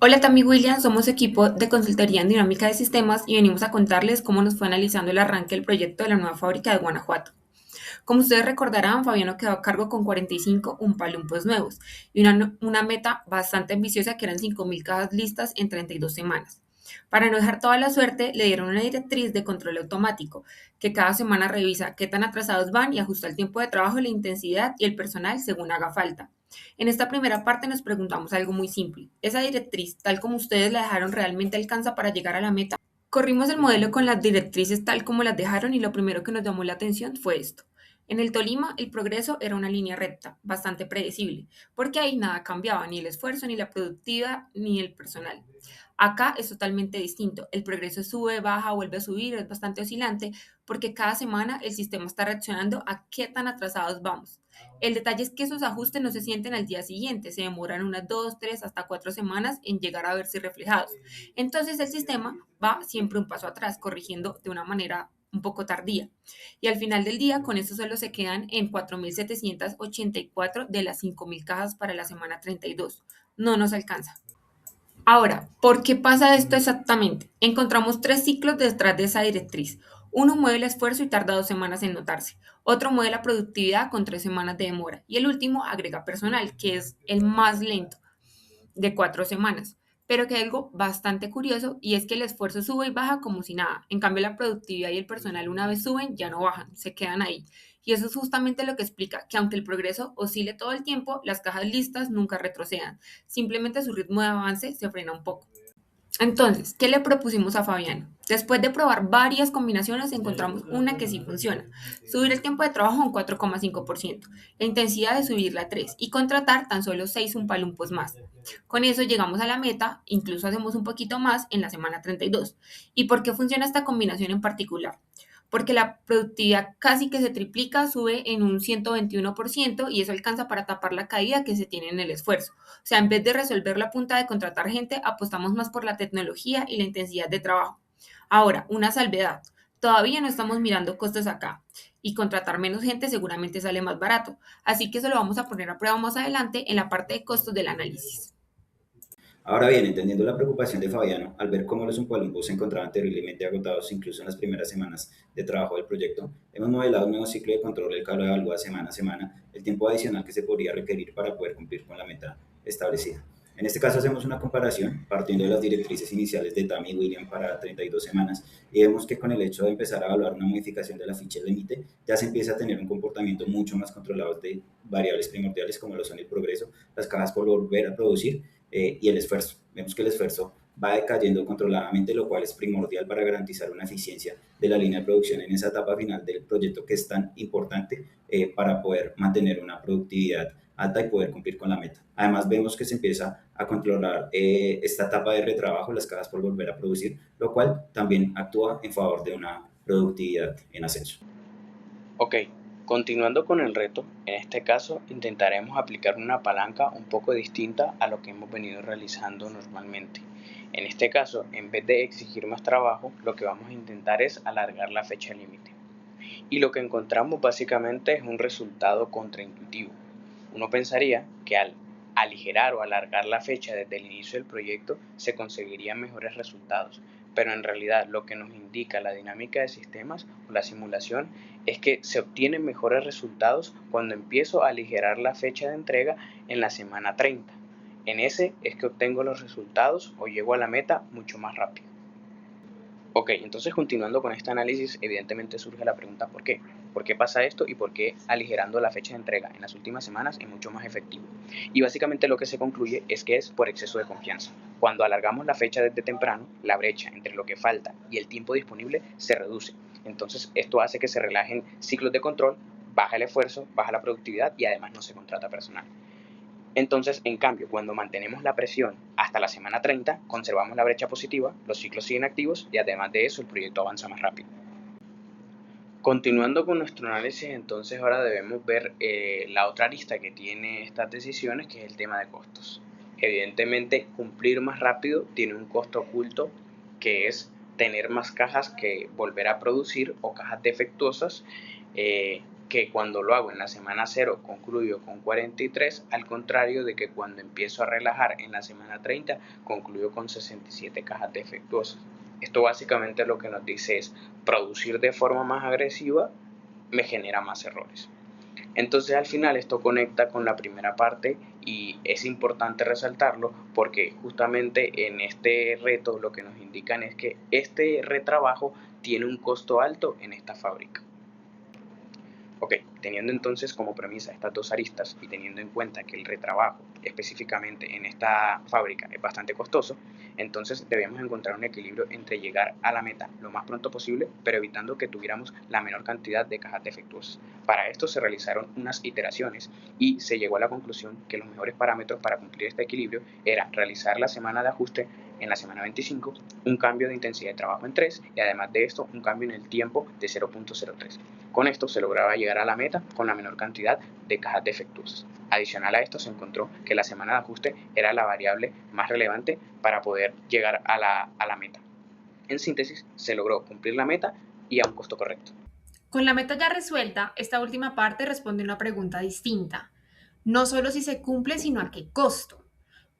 Hola, Tammy Williams, somos equipo de consultoría en dinámica de sistemas y venimos a contarles cómo nos fue analizando el arranque del proyecto de la nueva fábrica de Guanajuato. Como ustedes recordarán, Fabiano quedó a cargo con 45 Umpalumpos nuevos y una meta bastante ambiciosa que eran 5.000 cajas listas en 32 semanas. Para no dejar toda la suerte, le dieron una directriz de control automático, que cada semana revisa qué tan atrasados van y ajusta el tiempo de trabajo, la intensidad y el personal según haga falta. En esta primera parte nos preguntamos algo muy simple. ¿Esa directriz, tal como ustedes la dejaron, realmente alcanza para llegar a la meta? Corrimos el modelo con las directrices tal como las dejaron y lo primero que nos llamó la atención fue esto. En el Tolima, el progreso era una línea recta, bastante predecible, porque ahí nada cambiaba, ni el esfuerzo, ni la productividad, ni el personal. Acá es totalmente distinto. El progreso sube, baja, vuelve a subir, es bastante oscilante, porque cada semana el sistema está reaccionando a qué tan atrasados vamos. El detalle es que esos ajustes no se sienten al día siguiente, se demoran unas 2, 3, hasta 4 semanas en llegar a verse reflejados. Entonces el sistema va siempre un paso atrás, corrigiendo de una manera un poco tardía. Y al final del día, con eso solo se quedan en 4.784 de las 5.000 cajas para la semana 32. No nos alcanza. Ahora, ¿por qué pasa esto exactamente? Encontramos tres ciclos detrás de esa directriz. Uno mueve el esfuerzo y tarda 2 semanas en notarse. Otro mueve la productividad con 3 semanas de demora. Y el último agrega personal, que es el más lento, de 4 semanas. Pero que hay algo bastante curioso y es que el esfuerzo sube y baja como si nada. En cambio, la productividad y el personal una vez suben, ya no bajan, se quedan ahí. Y eso es justamente lo que explica que aunque el progreso oscile todo el tiempo, las cajas listas nunca retrocedan. Simplemente su ritmo de avance se frena un poco. Entonces, ¿qué le propusimos a Fabián? Después de probar varias combinaciones, encontramos una que sí funciona. Subir el tiempo de trabajo un 4,5%, la intensidad de subirla a 3 y contratar tan solo 6 umpalumpos más. Con eso llegamos a la meta, incluso hacemos un poquito más en la semana 32. ¿Y por qué funciona esta combinación en particular? Porque la productividad casi que se triplica, sube en un 121% y eso alcanza para tapar la caída que se tiene en el esfuerzo. O sea, en vez de resolver la punta de contratar gente, apostamos más por la tecnología y la intensidad de trabajo. Ahora, una salvedad. Todavía no estamos mirando costos acá y contratar menos gente seguramente sale más barato. Así que eso lo vamos a poner a prueba más adelante en la parte de costos del análisis. Ahora bien, entendiendo la preocupación de Fabiano al ver cómo los Umpalumpos se encontraban terriblemente agotados incluso en las primeras semanas de trabajo del proyecto, hemos modelado un nuevo ciclo de control el cual evalúa semana a semana el tiempo adicional que se podría requerir para poder cumplir con la meta establecida. En este caso hacemos una comparación partiendo de las directrices iniciales de Tammy y William para 32 semanas y vemos que con el hecho de empezar a evaluar una modificación de la ficha límite ya se empieza a tener un comportamiento mucho más controlado de variables primordiales como lo son el progreso, las cajas por volver a producir y el esfuerzo. Vemos que el esfuerzo va decayendo controladamente, lo cual es primordial para garantizar una eficiencia de la línea de producción en esa etapa final del proyecto que es tan importante para poder mantener una productividad alta y poder cumplir con la meta. Además, vemos que se empieza a controlar esta etapa de retrabajo, las cajas por volver a producir, lo cual también actúa en favor de una productividad en ascenso. Ok, continuando con el reto, en este caso intentaremos aplicar una palanca un poco distinta a lo que hemos venido realizando normalmente. En este caso, en vez de exigir más trabajo, lo que vamos a intentar es alargar la fecha límite. Y lo que encontramos básicamente es un resultado contraintuitivo. Uno pensaría que al aligerar o alargar la fecha desde el inicio del proyecto se conseguirían mejores resultados, pero en realidad lo que nos indica la dinámica de sistemas o la simulación es que se obtienen mejores resultados cuando empiezo a aligerar la fecha de entrega en la semana 30. En ese es que obtengo los resultados o llego a la meta mucho más rápido. Ok, entonces continuando con este análisis, evidentemente surge la pregunta ¿por qué? ¿Por qué pasa esto y por qué aligerando la fecha de entrega en las últimas semanas es mucho más efectivo? Y básicamente lo que se concluye es que es por exceso de confianza. Cuando alargamos la fecha desde temprano, la brecha entre lo que falta y el tiempo disponible se reduce. Entonces esto hace que se relajen ciclos de control, baja el esfuerzo, baja la productividad y además no se contrata personal. Entonces, en cambio, cuando mantenemos la presión hasta la semana 30, conservamos la brecha positiva, los ciclos siguen activos y además de eso el proyecto avanza más rápido. Continuando con nuestro análisis, entonces ahora debemos ver la otra arista que tiene estas decisiones, que es el tema de costos. Evidentemente, cumplir más rápido tiene un costo oculto, que es tener más cajas que volver a producir o cajas defectuosas, que cuando lo hago en la semana 0 concluyo con 43, al contrario de que cuando empiezo a relajar en la semana 30 concluyo con 67 cajas defectuosas. Esto básicamente lo que nos dice es producir de forma más agresiva me genera más errores. Entonces al final esto conecta con la primera parte y es importante resaltarlo porque justamente en este reto lo que nos indican es que este retrabajo tiene un costo alto en esta fábrica. Ok, teniendo entonces como premisa estas dos aristas y teniendo en cuenta que el retrabajo específicamente en esta fábrica es bastante costoso, entonces debemos encontrar un equilibrio entre llegar a la meta lo más pronto posible, pero evitando que tuviéramos la menor cantidad de cajas defectuosas. Para esto se realizaron unas iteraciones y se llegó a la conclusión que los mejores parámetros para cumplir este equilibrio era realizar la semana de ajuste en la semana 25, un cambio de intensidad de trabajo en 3 y además de esto un cambio en el tiempo de 0.03. Con esto se lograba llegar a la meta con la menor cantidad de cajas defectuosas. Adicional a esto se encontró que la semana de ajuste era la variable más relevante para poder llegar a la meta. En síntesis, se logró cumplir la meta y a un costo correcto. Con la meta ya resuelta, esta última parte responde a una pregunta distinta. No solo si se cumple, sino a qué costo.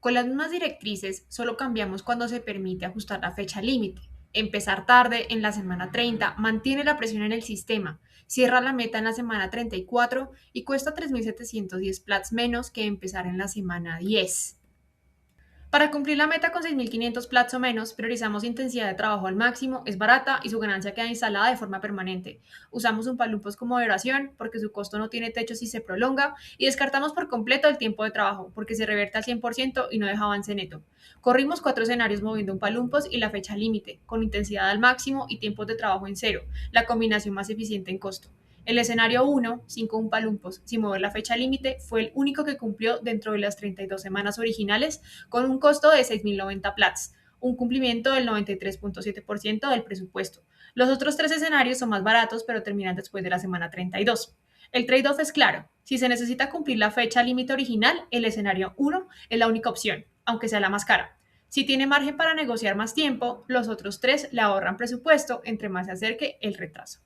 Con las mismas directrices, solo cambiamos cuando se permite ajustar la fecha límite. Empezar tarde en la semana 30 mantiene la presión en el sistema, cierra la meta en la semana 34 y cuesta 3.710 plats menos que empezar en la semana 10. Para cumplir la meta con 6.500 plats o menos, priorizamos intensidad de trabajo al máximo, es barata y su ganancia queda instalada de forma permanente. Usamos un palumpos con moderación porque su costo no tiene techo si se prolonga y descartamos por completo el tiempo de trabajo porque se revierte al 100% y no deja avance neto. Corrimos 4 escenarios moviendo un palumpos y la fecha límite, con intensidad al máximo y tiempos de trabajo en cero, la combinación más eficiente en costo. El escenario 1, 5 Umpalumpos, sin mover la fecha límite, fue el único que cumplió dentro de las 32 semanas originales con un costo de 6.090 plats, un cumplimiento del 93.7% del presupuesto. Los otros 3 escenarios son más baratos, pero terminan después de la semana 32. El trade-off es claro. Si se necesita cumplir la fecha límite original, el escenario 1 es la única opción, aunque sea la más cara. Si tiene margen para negociar más tiempo, los otros 3 le ahorran presupuesto entre más se acerque el retraso.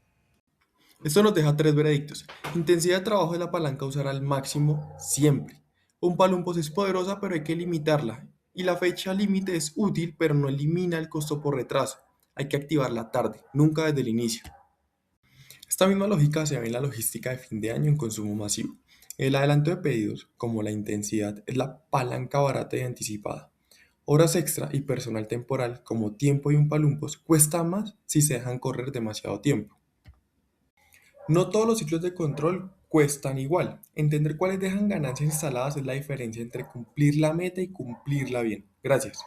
Esto nos deja 3 veredictos. Intensidad de trabajo de la palanca a usar al máximo siempre. Un palumpos es poderosa, pero hay que limitarla. Y la fecha límite es útil, pero no elimina el costo por retraso. Hay que activarla tarde, nunca desde el inicio. Esta misma lógica se ve en la logística de fin de año en consumo masivo. El adelanto de pedidos, como la intensidad, es la palanca barata y anticipada. Horas extra y personal temporal, como tiempo y un palumpos, cuesta más si se dejan correr demasiado tiempo. No todos los ciclos de control cuestan igual. Entender cuáles dejan ganancias instaladas es la diferencia entre cumplir la meta y cumplirla bien. Gracias.